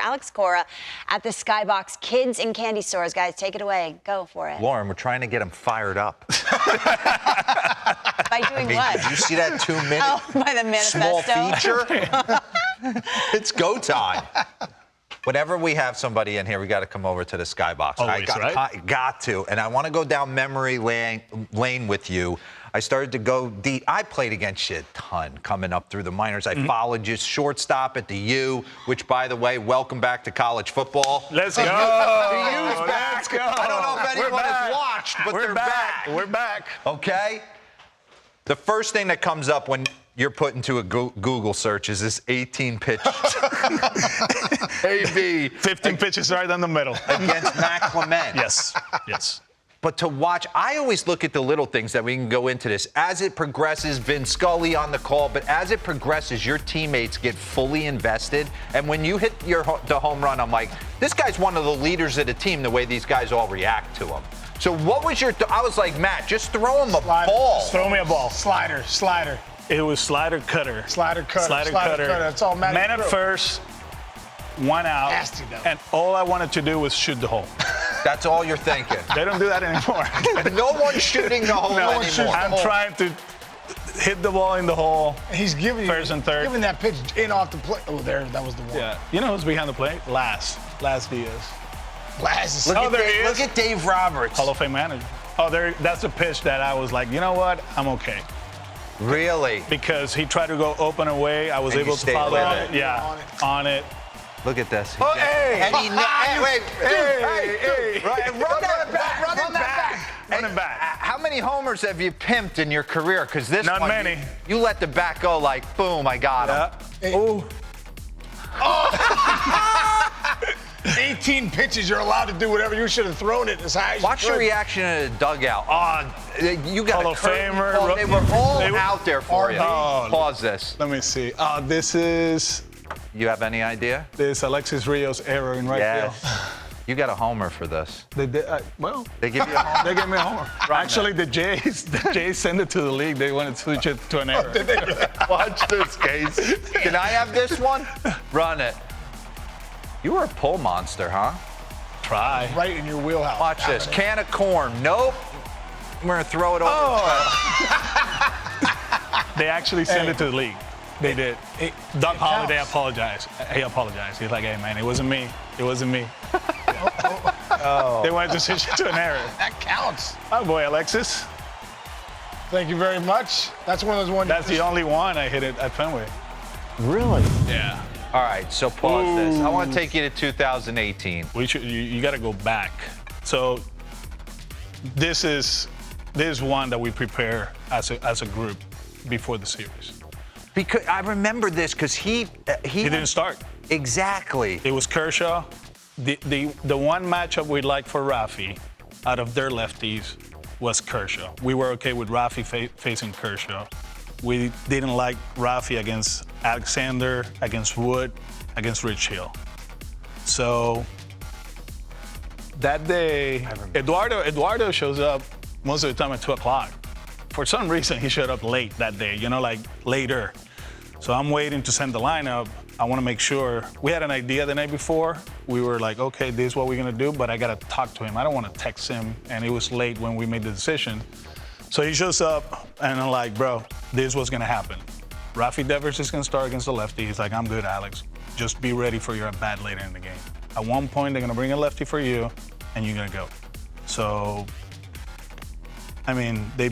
Alex Cora at the Skybox Kids and Candy Stores. Guys, take it away. Go for it. Lauren, we're trying to get him fired up. By doing what? Did you see that 2-minute by the manifesto? small feature? It's go time. Whenever we have somebody in here, we got to come over to the Skybox. Always, right? Got to. And I want to go down memory lane with you. I started to go deep. I played against you a ton coming up through the minors. I followed you shortstop at the U, which, by the way, welcome back to college football. Let's go. The U's back. Let's go. I don't know if anyone has watched, but they're back. We're back. Okay? The first thing that comes up when you're put into a Google search is this 18 pitch AB. 15 pitches right down the middle. Against Matt Clement. Yes. But to watch, I always look at the little things that we can go into this. As it progresses, Vin Scully on the call, but as it progresses, your teammates get fully invested. And when you hit the home run, I'm like, this guy's one of the leaders of the team, the way these guys all react to him. So what was I was like, Matt, just throw him a ball. Throw me a ball. Slider. It was slider cutter. Slider cutter. That's all Matt. Man at first, 1 out. Nasty, though. And all I wanted to do was shoot the hole. That's all you're thinking. They don't do that anymore. No one's shooting the hole anymore. I'm trying to hit the ball in the hole. He's giving first and third. Giving that pitch in off the plate. Oh, that was the one. Yeah. You know who's behind the plate? Last Diaz. Last. Look at Dave Roberts. Hall of Fame manager. That's a pitch that I was like, you know what? I'm okay. Really? Because he tried to go open away. I was able to follow it. Yeah, on it. Look at this. Oh, hey! And he, Hey! Run it back. Running back. How many homers have you pimped in your career? Because this Not one, many. You let the bat go like, boom, I got him. Ooh. 18 pitches, you're allowed to do whatever. You should have thrown it as high as Watch you your could. reaction in the dugout. You got Hall a of Famer. Oh, they were all out there for you. Oh, Pause this. Let me see. This is You have any idea? Alexis Rios' error in right field. You got a homer for this. They did. They give you a homer? They gave me a homer. Actually, the Jays sent it to the league. They wanted to switch it to an error. Watch this, Case. Can I have this one? Run it. You were a pull monster, huh? Try. Right in your wheelhouse. Watch this. Can of corn. Nope. We're going to throw it over. They actually sent it to the league. They did. Doug Holliday apologized. He apologized. He's like, hey, man, it wasn't me. It wasn't me. They wanted to switch it to an error. That counts. Oh, boy, Alexis. Thank you very much. That's one of those ones. That's the only one I hit it at Fenway. Really? Yeah. All right, so pause this. I want to take you to 2018. You got to go back. So this is one that we prepare as a group before the series. Because I remember this because he didn't start. Exactly. It was Kershaw. The one matchup we liked for Rafi out of their lefties was Kershaw. We were okay with Rafi facing Kershaw. We didn't like Rafi against Alexander, against Wood, against Rich Hill. So that day, Eduardo shows up most of the time at 2 o'clock. For some reason, he showed up late that day, like later. So I'm waiting to send the lineup. I want to make sure. We had an idea the night before. We were like, okay, this is what we're going to do, but I got to talk to him. I don't want to text him, and it was late when we made the decision. So he shows up, and I'm like, bro, this is what's going to happen. Rafi Devers is going to start against the lefty. He's like, I'm good, Alex. Just be ready for your at-bat later in the game. At one point, they're going to bring a lefty for you, and you're going to go. So, I mean, that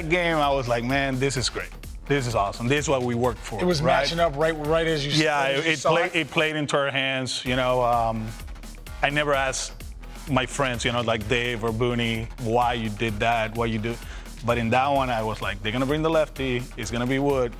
game, I was like, man, this is great. This is awesome. This is what we worked for. It was matching up right as you said. Yeah, it played into our hands. I never asked my friends, like Dave or Booney, why you did that, why you do. But in that one, I was like, they're going to bring the lefty, it's going to be Wood,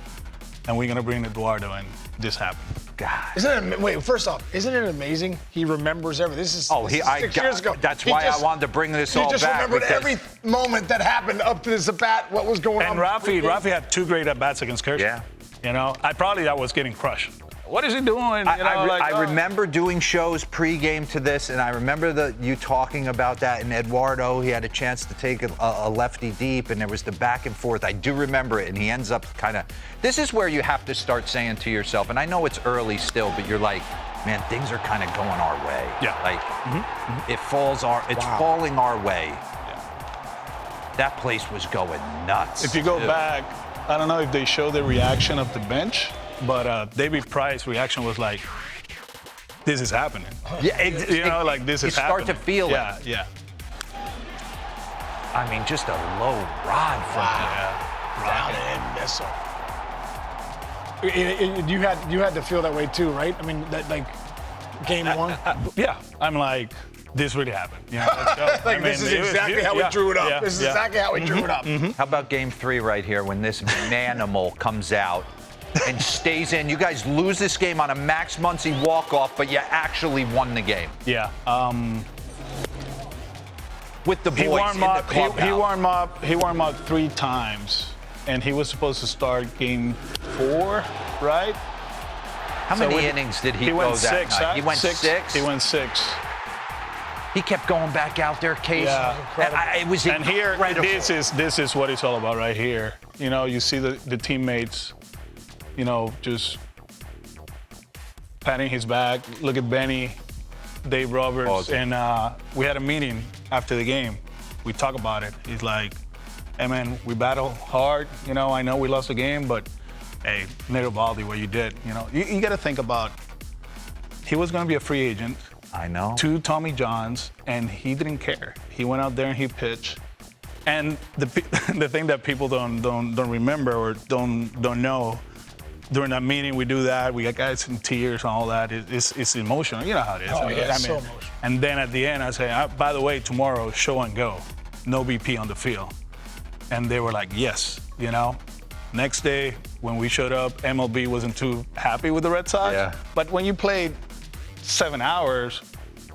and we're going to bring Eduardo, and this happened. God. Wait, first off, isn't it amazing? He remembers everything. This is 6 years ago. That's why I wanted to bring this all back. He just remembered every moment that happened up to this at-bat, what was going on. And Rafi had 2 great at-bats against Kershaw. Yeah. I probably was getting crushed. what is he doing? I remember doing shows pregame to this, and I remember you talking about that. And Eduardo, he had a chance to take a lefty deep, and there was the back and forth. I do remember it, and he ends up kind of. This is where you have to start saying to yourself, and I know it's early still, but you're like, man, things are kind of going our way. Yeah. Like it's falling our way. Yeah. That place was going nuts. If you go back, I don't know if they show the reaction of the bench, but David Price's reaction was like, this is happening. Yeah, this is happening. You start to feel it. Yeah. I mean, just a low rod from Down and missile. You had to feel that way too, right? I mean, that like game one. Yeah, I'm like, this really happened. Let's go. This is exactly how we drew it up. This is exactly how we drew it up. How about game 3 right here when this manimal comes out and stays in? You guys lose this game on a Max Muncy walk-off, but you actually won the game. Yeah. With the boys in the clubhouse. He warmed up 3 times. And he was supposed to start game 4, right? How many innings did he go that night? He went 6? He went 6. He kept going back out there, Casey. Yeah. It was and incredible. Here, this is what it's all about right here. You see the teammates, just patting his back. Look at Benny, Dave Roberts, and we had a meeting after the game. We talk about it. He's like, hey, man, we battled hard. I know we lost the game, but, hey, Nero Baldi, what you did, You got to think about, he was going to be a free agent. I know. 2 Tommy Johns, and he didn't care. He went out there and he pitched. And the thing that people don't remember or don't know, during that meeting, we do that. We got guys in tears and all that. It's emotional. You know how it is. It's so emotional. And then at the end, I say, by the way, tomorrow, show and go. No BP on the field. And they were like, yes, Next day, when we showed up, MLB wasn't too happy with the Red Sox. Yeah. But when you played 7 hours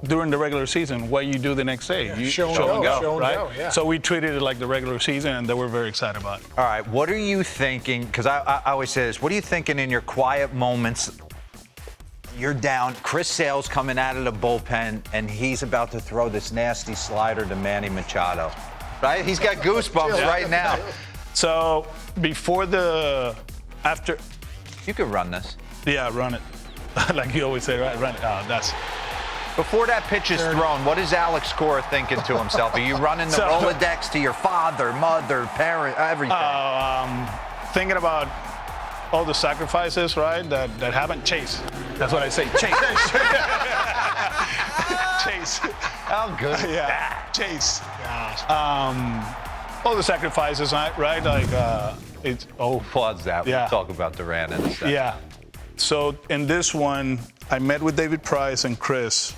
during the regular season, what you do the next day? You show and go, right? Yeah. So we treated it like the regular season, and they were very excited about it. All right, what are you thinking? Because I always say this. What are you thinking in your quiet moments? You're down. Chris Sale's coming out of the bullpen, and he's about to throw this nasty slider to Manny Machado. Right? He's got goosebumps right now. So after. You could run this. Yeah, run it. Like you always say, right? Run it. Before that pitch is thrown, what is Alex Cora thinking to himself? Are you running the Rolodex to your father, mother, parent, everything? Thinking about all the sacrifices, right, that haven't. Chase. That's what I say. Chase. Chase. How good is that? Chase. All the sacrifices, right? Like it's. Oh, applauds that. Yeah. We'll talk about Duran in a second. Yeah. So in this one, I met with David Price and Chris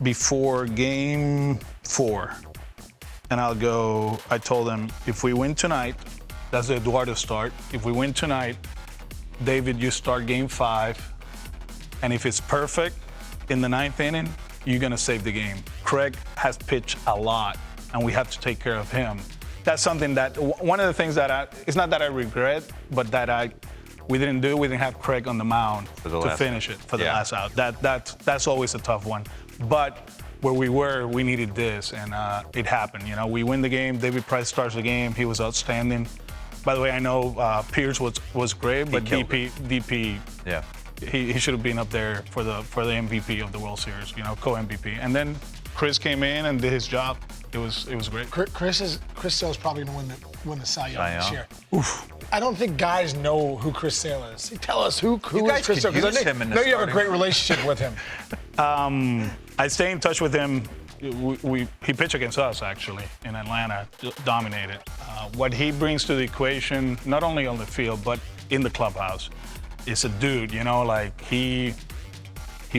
before game 4. And I told them, if we win tonight, that's the Eduardo start. If we win tonight, David, you start game 5. And if it's perfect in the 9th inning, you're going to save the game. Craig has pitched a lot, and we have to take care of him. That's something that, one of the things that it's not that I regret, but that we didn't do. We didn't have Craig on the mound to finish it for the last out. That's always a tough one. But where we were, we needed this, and it happened. We win the game. David Price starts the game. He was outstanding. By the way, I know Pierce was great, but DP, yeah, he should have been up there for the MVP of the World Series, co-MVP. And then Chris came in and did his job. It was great. Chris Sale's probably going to win the Cy Young this year. Oof. I don't think guys know who Chris Sale is. Tell us who is Chris Sale? Because I know you have a great relationship with him. I stay in touch with him. He pitched against us, actually, in Atlanta, dominated. What he brings to the equation, not only on the field, but in the clubhouse, is a dude, he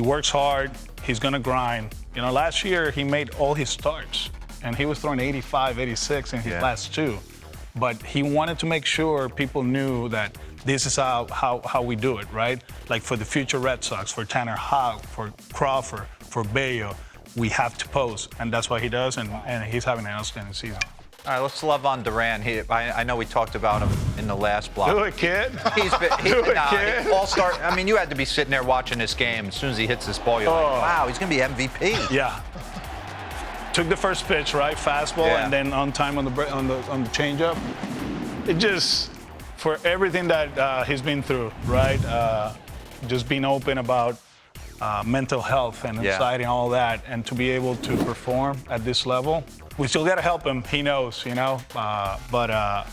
works hard, he's going to grind. Last year, he made all his starts, and he was throwing 85, 86 in his last 2. But he wanted to make sure people knew that this is how we do it, right? Like for the future Red Sox, for Tanner Houck, for Crawford, for Bayo, we have to post, and that's what he does, and he's having an outstanding season. All right, let's love on Duran. I know we talked about him in the last block. Do it, kid. He's been all-star. I mean, you had to be sitting there watching this game. As soon as he hits this ball, you're like, wow, he's going to be MVP. Yeah. Took the first pitch, right? Fastball, and then on time on the changeup. It just, for everything that he's been through, right? Just being open about mental health and anxiety and all that, and to be able to perform at this level. We still got to help him. He knows, but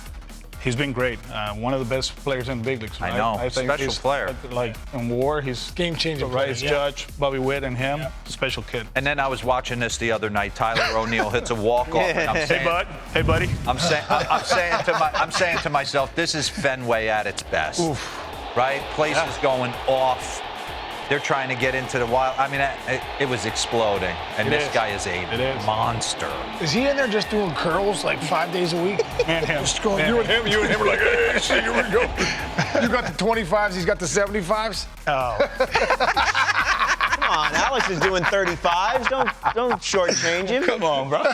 he's been great. One of the best players in the big leagues. Right? I know. I think special player. Like in WAR, he's game-changing. Right, it's Judge, Bobby Witt, and him. Special kid. And then I was watching this the other night. Tyler O'Neill hits a walk-off. And I'm saying, Hey, buddy. I'm saying to myself, this is Fenway at its best. Oof. Right? Place is going off. They're trying to get into the wild. I mean, it was exploding. And this guy is a monster. Is he in there just doing curls like 5 days a week? And him. Just going, you and him are like, hey, see, here we go. You got the 25s, he's got the 75s? Oh. Come on, Alex is doing 35s. Don't shortchange him. Come on, bro.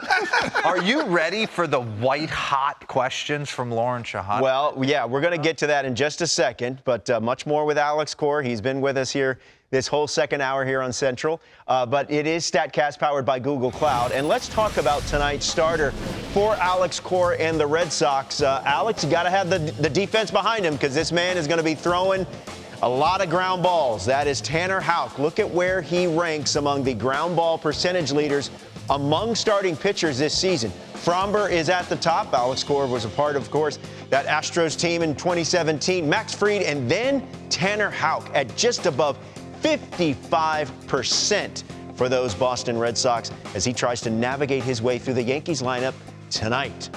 Are you ready for the white-hot questions from Lauren Shahada? Well, yeah, we're going to get to that in just a second, but much more with Alex Cora. He's been with us here this whole second hour here on Central. But it is StatCast powered by Google Cloud. And let's talk about tonight's starter for Alex Cora and the Red Sox. Alex, you got to have the defense behind him because this man is going to be throwing a lot of ground balls. That is Tanner Houck. Look at where he ranks among the ground ball percentage leaders among starting pitchers this season. Fromber is at the top. Alex Cora was a part of course, that Astros team in 2017. Max Fried and then Tanner Houck at just above 55% for those Boston Red Sox as he tries to navigate his way through the Yankees lineup tonight.